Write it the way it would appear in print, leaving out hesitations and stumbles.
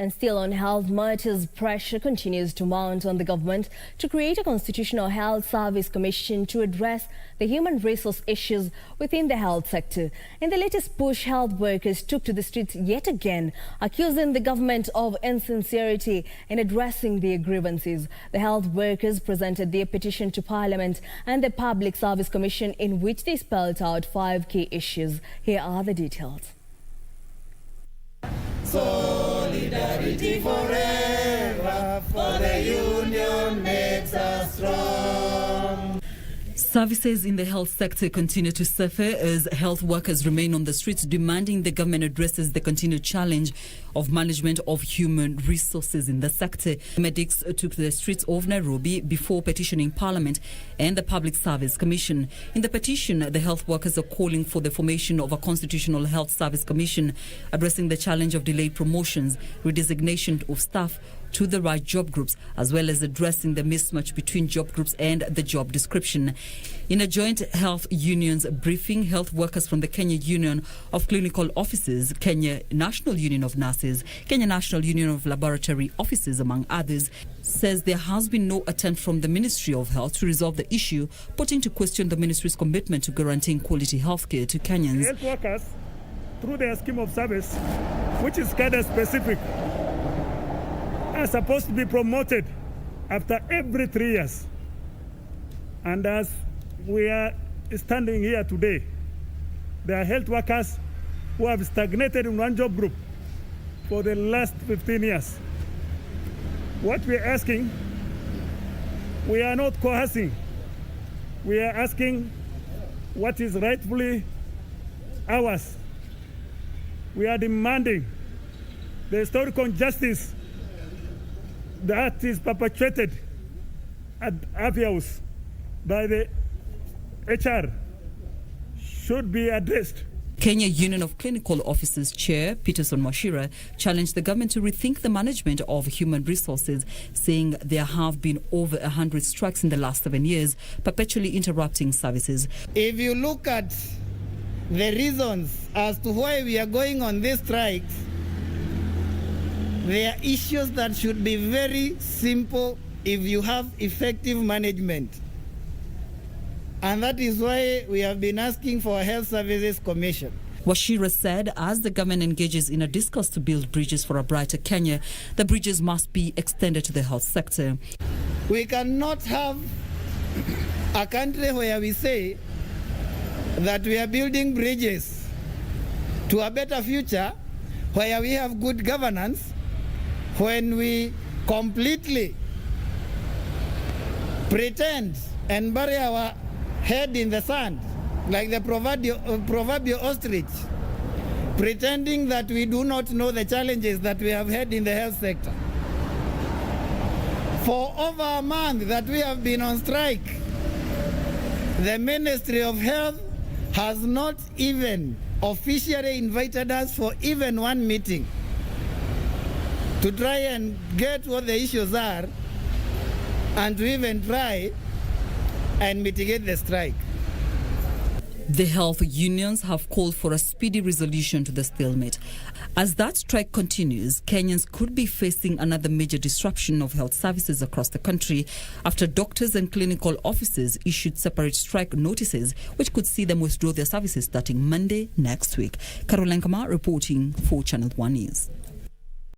And still on health matters, pressure continues to mount on the government to create a constitutional health service commission to address the human resource issues within the health sector. In the latest push, health workers took to the streets yet again, accusing the government of insincerity in addressing their grievances. The health workers presented their petition to Parliament and the Public Service Commission, in which they spelled out 5 key issues. Here are the details. Solidarity forever, for the union makes us strong. Services in the health sector continue to suffer as health workers remain on the streets demanding the government addresses the continued challenge of management of human resources in the sector. Medics took to the streets of Nairobi before petitioning Parliament and the Public Service Commission. In the petition, the health workers are calling for the formation of a constitutional health service commission addressing the challenge of delayed promotions, redesignation of staff to the right job groups, as well as addressing the mismatch between job groups and the job description. In a joint health unions briefing, health workers from the Kenya Union of Clinical Officers, Kenya National Union of Nurses, Kenya National Union of Laboratory Officers, among others, says there has been no attempt from the Ministry of Health to resolve the issue, putting to question the ministry's commitment to guaranteeing quality healthcare to Kenyans. Health workers, through their scheme of service, which is cadre specific, are supposed to be promoted after every 3 years. And as we are standing here today, there are health workers who have stagnated in one job group for the last 15 years. What we are asking, we are not coercing. We are asking what is rightfully ours. We are demanding the historical injustice that is perpetrated at Aviaus by the HR should be addressed. Kenya Union of Clinical Officers Chair Peterson Washira challenged the government to rethink the management of human resources, saying there have been over 100 strikes in the last 7 years, perpetually interrupting services. If you look at the reasons as to why we are going on these strikes, there are issues that should be very simple if you have effective management. And that is why we have been asking for a health services commission. Washira said as the government engages in a discourse to build bridges for a brighter Kenya, the bridges must be extended to the health sector. We cannot have a country where we say that we are building bridges to a better future, where we have good governance, when we completely pretend and bury our head in the sand, like the proverbial ostrich, pretending that we do not know the challenges that we have had in the health sector. For over a month that we have been on strike, the Ministry of Health has not even officially invited us for even one meeting to try and get what the issues are and to even try and mitigate the strike. The health unions have called for a speedy resolution to the stalemate. As that strike continues, Kenyans could be facing another major disruption of health services across the country after doctors and clinical officers issued separate strike notices, which could see them withdraw their services starting Monday next week. Kamau reporting for Channel 1 News.